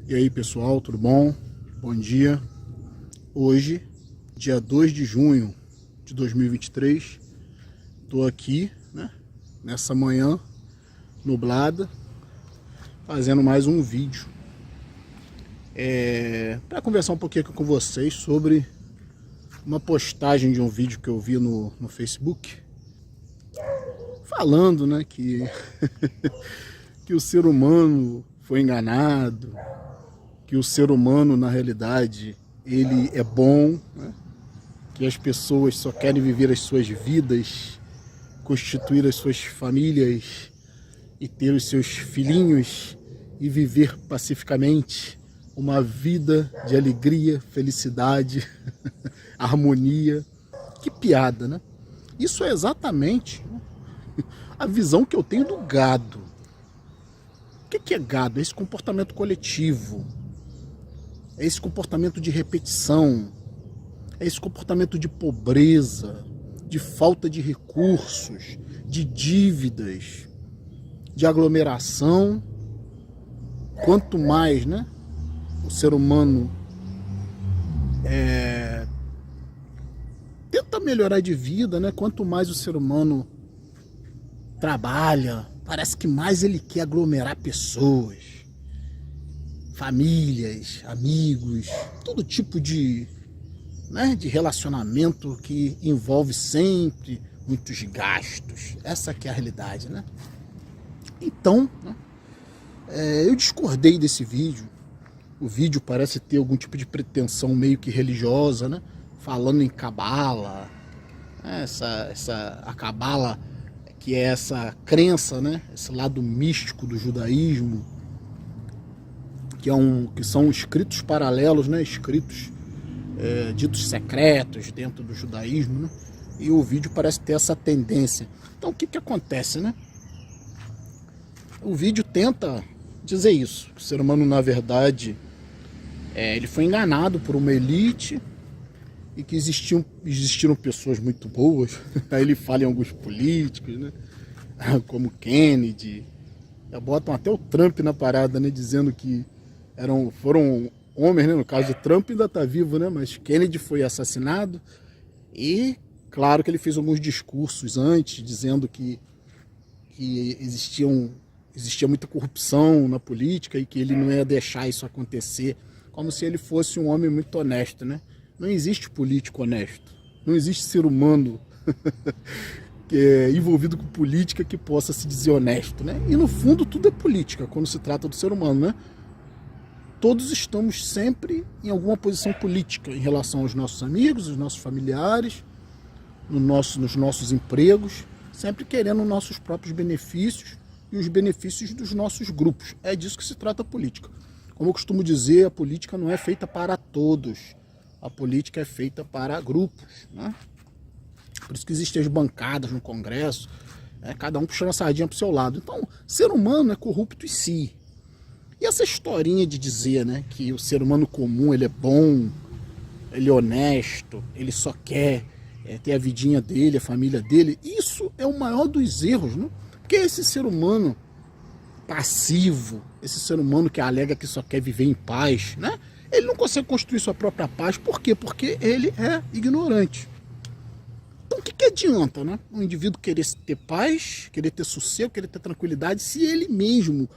E aí pessoal, tudo bom? Bom dia. Hoje, dia 2 de junho de 2023, estou aqui, né, nessa manhã nublada, fazendo mais um vídeo para conversar um pouquinho aqui com vocês sobre uma postagem de um vídeo que eu vi no Facebook, falando, né, que, que o ser humano foi enganado, que o ser humano, na realidade, ele é bom, né? Que as pessoas só querem viver as suas vidas, constituir as suas famílias e ter os seus filhinhos e viver pacificamente uma vida de alegria, felicidade, harmonia. Que piada, né? Isso é exatamente a visão que eu tenho do gado. O que é gado? É esse comportamento coletivo. É esse comportamento de repetição, é esse comportamento de pobreza, de falta de recursos, de dívidas, de aglomeração. Quanto mais, né, o ser humano tenta melhorar de vida, né, quanto mais o ser humano trabalha, parece que mais ele quer aglomerar pessoas. Famílias, amigos, todo tipo de relacionamento que envolve sempre muitos gastos. Essa que é a realidade, né? Então, né, eu discordei desse vídeo. O vídeo parece ter algum tipo de pretensão meio que religiosa, né? Falando em cabala, a cabala, que é essa crença, né? Esse lado místico do judaísmo, que são escritos paralelos, né? Escritos ditos secretos dentro do judaísmo, né? E o vídeo parece ter essa tendência. Então o que acontece, né? O vídeo tenta dizer isso, que o ser humano, na verdade, ele foi enganado por uma elite e que existiram pessoas muito boas. Aí ele fala em alguns políticos, né? Como Kennedy. Botam até o Trump na parada, né? Dizendo que foram homens, né? No caso, o Trump ainda está vivo, né? Mas Kennedy foi assassinado. E claro que ele fez alguns discursos antes, dizendo que existia muita corrupção na política e que ele não ia deixar isso acontecer, como se ele fosse um homem muito honesto, né? Não existe político honesto, não existe ser humano que é envolvido com política que possa se dizer honesto, né? E no fundo tudo é política quando se trata do ser humano, né? Todos estamos sempre em alguma posição política em relação aos nossos amigos, aos nossos familiares, nos nossos empregos, sempre querendo os nossos próprios benefícios e os benefícios dos nossos grupos. É disso que se trata a política. Como eu costumo dizer, a política não é feita para todos. A política é feita para grupos, né? Por isso que existem as bancadas no Congresso, cada um puxando a sardinha para o seu lado. Então, ser humano é corrupto em si. E essa historinha de dizer, né, que o ser humano comum ele é bom, ele é honesto, ele só quer ter a vidinha dele, a família dele, isso é o maior dos erros, né? Porque esse ser humano passivo, esse ser humano que alega que só quer viver em paz, né? Ele não consegue construir sua própria paz. Por quê? Porque ele é ignorante. Então o que adianta, né? Um indivíduo querer ter paz, querer ter sossego, querer ter tranquilidade, se ele mesmo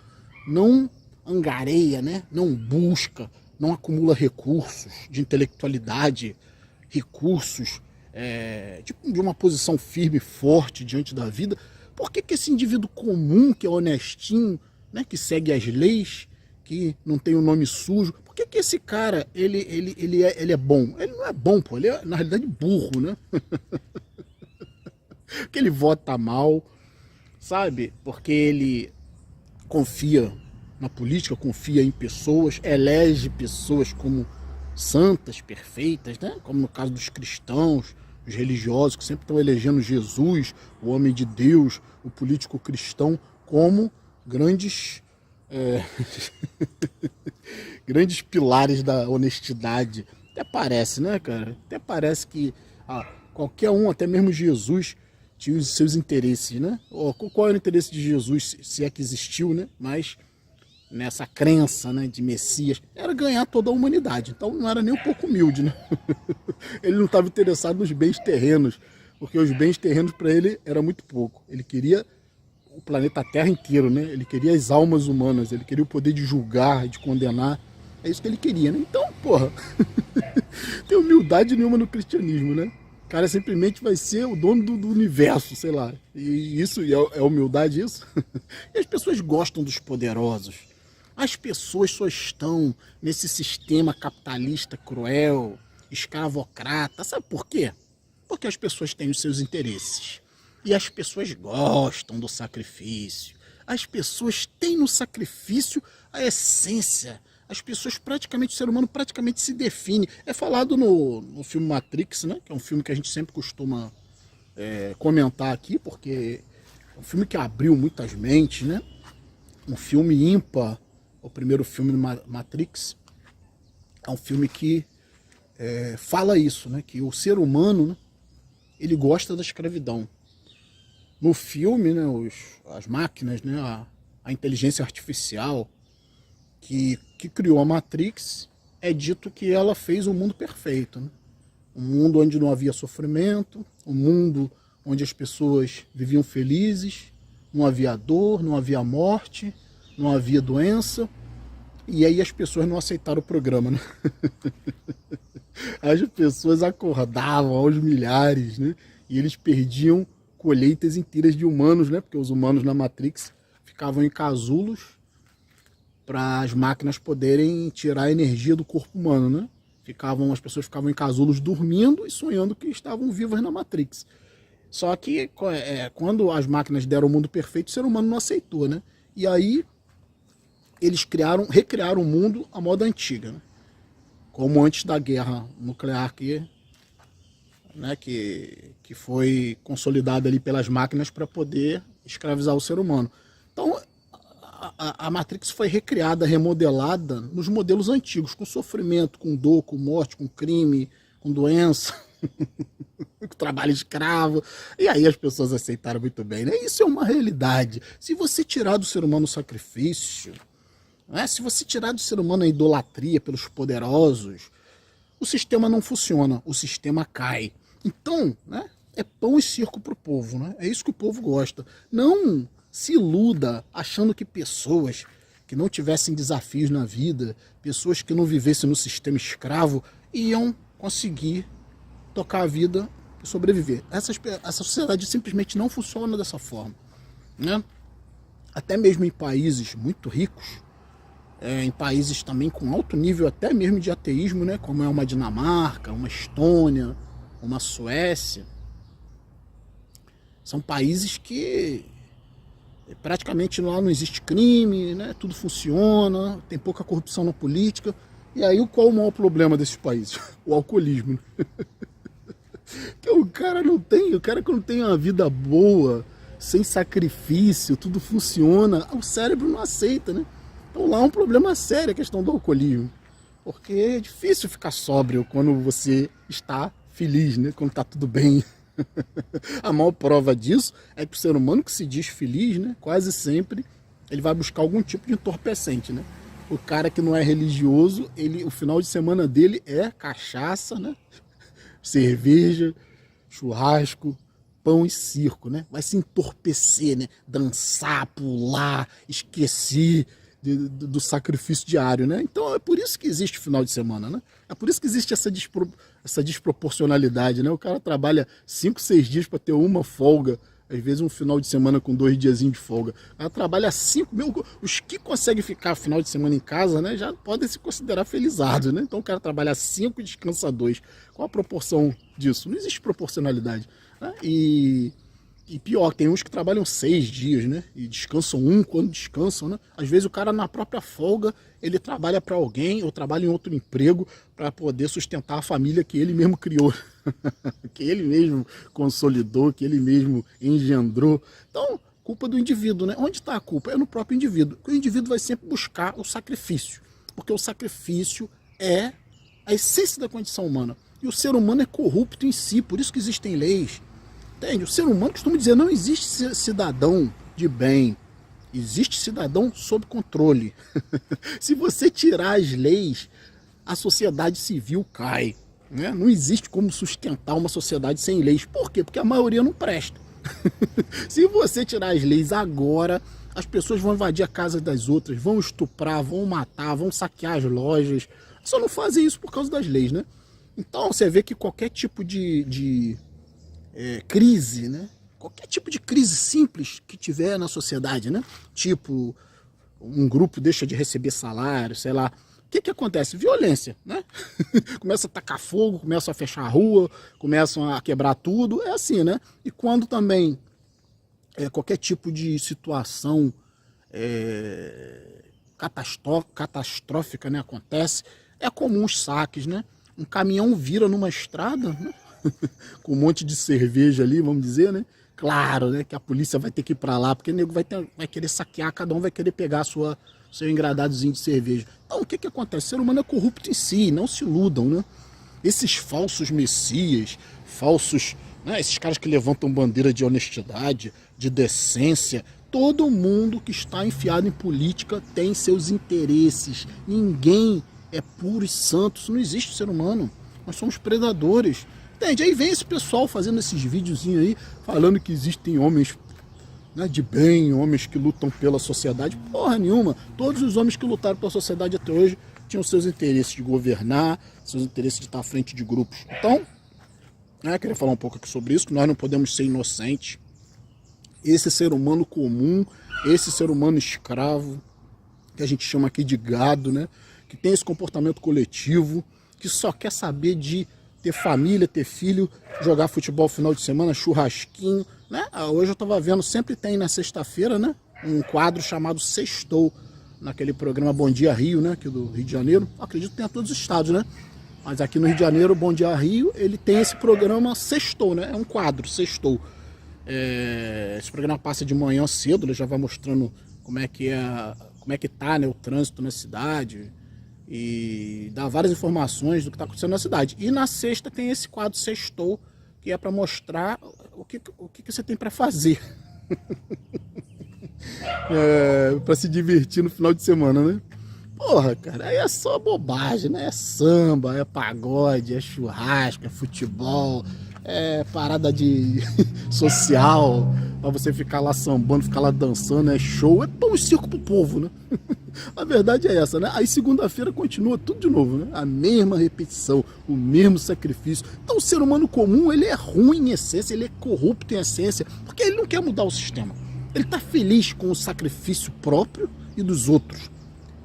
não angareia, né? Não busca, não acumula recursos de intelectualidade, recursos de uma posição firme e forte diante da vida. Por que esse indivíduo comum, que é honestinho, né? Que segue as leis, que não tem o nome sujo, por que esse cara ele é bom? Ele não é bom, pô, ele é na realidade burro, né? Porque ele vota mal, sabe? Porque ele confia na política, confia em pessoas, elege pessoas como santas, perfeitas, né? Como no caso dos cristãos, os religiosos, que sempre estão elegendo Jesus, o homem de Deus, o político cristão, como grandes grandes pilares da honestidade. Até parece, né, cara? Até parece que qualquer um, até mesmo Jesus, tinha os seus interesses, né? Qual era o interesse de Jesus, se é que existiu, né? Mas nessa crença, né, de Messias, era ganhar toda a humanidade. Então não era nem um pouco humilde, né? Ele não estava interessado nos bens terrenos, porque os bens terrenos para ele era muito pouco. Ele queria o planeta Terra inteiro, né? Ele queria as almas humanas, ele queria o poder de julgar, de condenar. É isso que ele queria, né? Então, porra, tem humildade nenhuma no cristianismo, né? O cara simplesmente vai ser o dono do universo, sei lá. E isso é humildade isso? E as pessoas gostam dos poderosos. As pessoas só estão nesse sistema capitalista cruel, escravocrata. Sabe por quê? Porque as pessoas têm os seus interesses. E as pessoas gostam do sacrifício. As pessoas têm no sacrifício a essência. As pessoas praticamente, o ser humano praticamente se define. É falado no filme Matrix, né? Que é um filme que a gente sempre costuma comentar aqui, porque é um filme que abriu muitas mentes, né? Um filme ímpar, o primeiro filme do Matrix. É um filme que fala isso, né? Que o ser humano, né, ele gosta da escravidão. No filme, né, as máquinas, né, a inteligência artificial que criou a Matrix, é dito que ela fez um mundo perfeito, né? Um mundo onde não havia sofrimento, um mundo onde as pessoas viviam felizes, não havia dor, não havia morte, não havia doença, e aí as pessoas não aceitaram o programa, né? As pessoas acordavam aos milhares, né? E eles perdiam colheitas inteiras de humanos, né? Porque os humanos na Matrix ficavam em casulos para as máquinas poderem tirar a energia do corpo humano, né? As pessoas ficavam em casulos dormindo e sonhando que estavam vivas na Matrix. Só que quando as máquinas deram o mundo perfeito, o ser humano não aceitou, né? E aí eles recriaram o mundo à moda antiga, né? Como antes da guerra nuclear que foi consolidada ali pelas máquinas para poder escravizar o ser humano. Então, a Matrix foi recriada, remodelada nos modelos antigos, com sofrimento, com dor, com morte, com crime, com doença, com trabalho escravo. E aí as pessoas aceitaram muito bem, né? Isso é uma realidade. Se você tirar do ser humano o sacrifício, né? Se você tirar do ser humano a idolatria pelos poderosos, o sistema não funciona, o sistema cai. Então, né, é pão e circo para o povo, né? É isso que o povo gosta. Não se iluda achando que pessoas que não tivessem desafios na vida, pessoas que não vivessem no sistema escravo, iam conseguir tocar a vida e sobreviver. Essa sociedade simplesmente não funciona dessa forma, né? Até mesmo em países muito ricos, em países também com alto nível até mesmo de ateísmo, né, como é uma Dinamarca, uma Estônia, uma Suécia, são países que praticamente lá não existe crime, né, tudo funciona, tem pouca corrupção na política. E aí qual o maior problema desses países? O alcoolismo. Que o cara que não tem uma vida boa, sem sacrifício, tudo funciona, o cérebro não aceita, né? Então lá é um problema sério a questão do alcoolismo, porque é difícil ficar sóbrio quando você está feliz, né? Quando está tudo bem. A maior prova disso é que o ser humano que se diz feliz, né, quase sempre ele vai buscar algum tipo de entorpecente, né? O cara que não é religioso, o final de semana dele é cachaça, né? Cerveja, churrasco, pão e circo, né? Vai se entorpecer, né? Dançar, pular, esquecer do sacrifício diário, né? Então é por isso que existe o final de semana, né? É por isso que existe essa desproporcionalidade, né? O cara trabalha 5, 6 dias para ter uma folga, às vezes um final de semana com 2 diazinhos de folga. Ela trabalha 5, os que conseguem ficar final de semana em casa, né, já podem se considerar felizados, né? Então o cara trabalha 5 e descansa 2. Qual a proporção disso? Não existe proporcionalidade, né? E pior, tem uns que trabalham 6 dias, né? E descansam quando descansam, né? Às vezes o cara na própria folga, ele trabalha para alguém ou trabalha em outro emprego para poder sustentar a família que ele mesmo criou, que ele mesmo consolidou, que ele mesmo engendrou. Então, culpa do indivíduo, né? Onde está a culpa? É no próprio indivíduo. O indivíduo vai sempre buscar o sacrifício, porque o sacrifício é a essência da condição humana. E o ser humano é corrupto em si, por isso que existem leis. Entende? O ser humano costuma dizer, não existe cidadão de bem, Existe cidadão sob controle. Se você tirar as leis, a sociedade civil cai. Né? Não existe como sustentar uma sociedade sem leis. Por quê? Porque a maioria não presta. Se você tirar as leis agora, as pessoas vão invadir a casa das outras, vão estuprar, vão matar, vão saquear as lojas. Só não fazem isso por causa das leis, né? Então você vê que qualquer tipo de crise, né? Qualquer tipo de crise simples que tiver na sociedade, né? Tipo, um grupo deixa de receber salário, sei lá. O que acontece? Violência, né? Começa a tacar fogo, começam a fechar a rua, começam a quebrar tudo. É assim, né? E quando também qualquer tipo de situação catastrófica, né, acontece, é comum os saques, né? Um caminhão vira numa estrada, né? Com um monte de cerveja ali, vamos dizer, né? Claro, né, que a polícia vai ter que ir para lá, porque o nego vai querer saquear, cada um vai querer pegar seu engradadozinho de cerveja. Então, o que acontece? O ser humano é corrupto em si, não se iludam, né? Esses falsos messias, falsos, né, esses caras que levantam bandeira de honestidade, de decência, todo mundo que está enfiado em política tem seus interesses. Ninguém é puro e santo, isso não existe ser humano. Nós somos predadores. Entende? Aí vem esse pessoal fazendo esses videozinhos aí, falando que existem homens, né, de bem, homens que lutam pela sociedade. Porra nenhuma. Todos os homens que lutaram pela sociedade até hoje tinham seus interesses de governar, seus interesses de estar à frente de grupos. Então, queria falar um pouco aqui sobre isso, que nós não podemos ser inocentes. Esse ser humano comum, esse ser humano escravo, que a gente chama aqui de gado, né, que tem esse comportamento coletivo, que só quer saber de ter família, ter filho, jogar futebol final de semana, churrasquinho, né? Hoje eu tava vendo, sempre tem na sexta-feira, né, um quadro chamado Sextou, naquele programa Bom Dia Rio, né, aqui do Rio de Janeiro. Acredito que tem a todos os estados, né? Mas aqui no Rio de Janeiro, o Bom Dia Rio, ele tem esse programa Sextou, né? É um quadro, Sextou. Esse programa passa de manhã cedo, ele já vai mostrando como é que tá, né, o trânsito na cidade, e dá várias informações do que está acontecendo na cidade. E na sexta tem esse quadro Sextou, que é para mostrar o que você tem para fazer. Para se divertir no final de semana, né? Porra, cara, aí é só bobagem, né? É samba, é pagode, é churrasco, é futebol, é parada de social, pra você ficar lá sambando, ficar lá dançando, é show, é pão e circo pro povo, né? A verdade é essa, né? Aí segunda-feira continua tudo de novo, né? A mesma repetição, o mesmo sacrifício. Então o ser humano comum, ele é ruim em essência, ele é corrupto em essência, porque ele não quer mudar o sistema. Ele tá feliz com o sacrifício próprio e dos outros.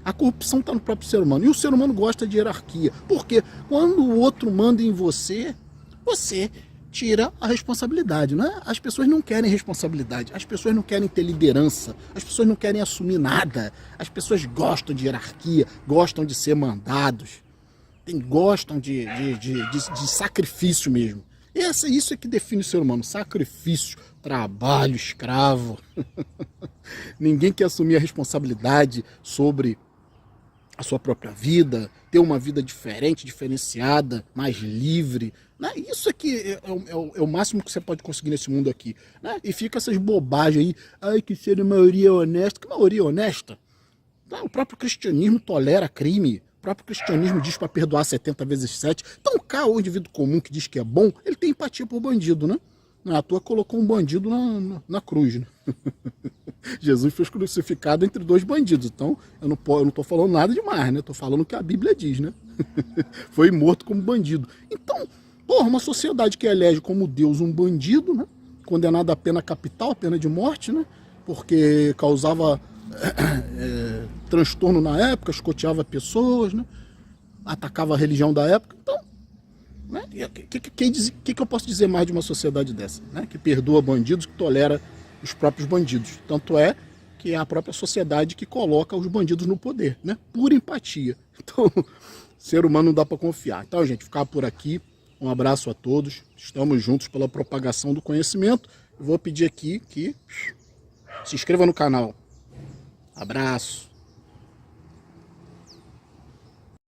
A corrupção está no próprio ser humano. E o ser humano gosta de hierarquia. Porque quando o outro manda em você, você tira a responsabilidade, né? As pessoas não querem responsabilidade, as pessoas não querem ter liderança, as pessoas não querem assumir nada, as pessoas gostam de hierarquia, gostam de ser mandados, gostam de sacrifício mesmo. Isso é que define o ser humano, sacrifício, trabalho, escravo. Ninguém quer assumir a responsabilidade sobre a sua própria vida, ter uma vida diferente, diferenciada, mais livre, né? Isso aqui é o máximo que você pode conseguir nesse mundo aqui, né? E fica essas bobagens aí, ai, que ser a maioria honesta. Que maioria honesta? O próprio cristianismo tolera crime, o próprio cristianismo diz para perdoar 70 vezes 7. Então cá o indivíduo comum que diz que é bom, ele tem empatia por bandido, né? Não é à toa colocou um bandido na cruz, né? Jesus foi crucificado entre dois bandidos, então eu não estou falando nada demais, né? Estou falando o que a Bíblia diz, né? Foi morto como bandido. Então, porra, uma sociedade que elege como Deus um bandido, né? Condenado à pena capital, pena de morte, né? Porque causava transtorno na época, escoteava pessoas, né? Atacava a religião da época. Então, né? Que eu posso dizer mais de uma sociedade dessa, né? Que perdoa bandidos, que tolera os próprios bandidos. Tanto é que é a própria sociedade que coloca os bandidos no poder, né? Pura empatia. Então, ser humano não dá para confiar. Então, gente, ficar por aqui. Um abraço a todos. Estamos juntos pela propagação do conhecimento. Eu vou pedir aqui que se inscreva no canal. Abraço.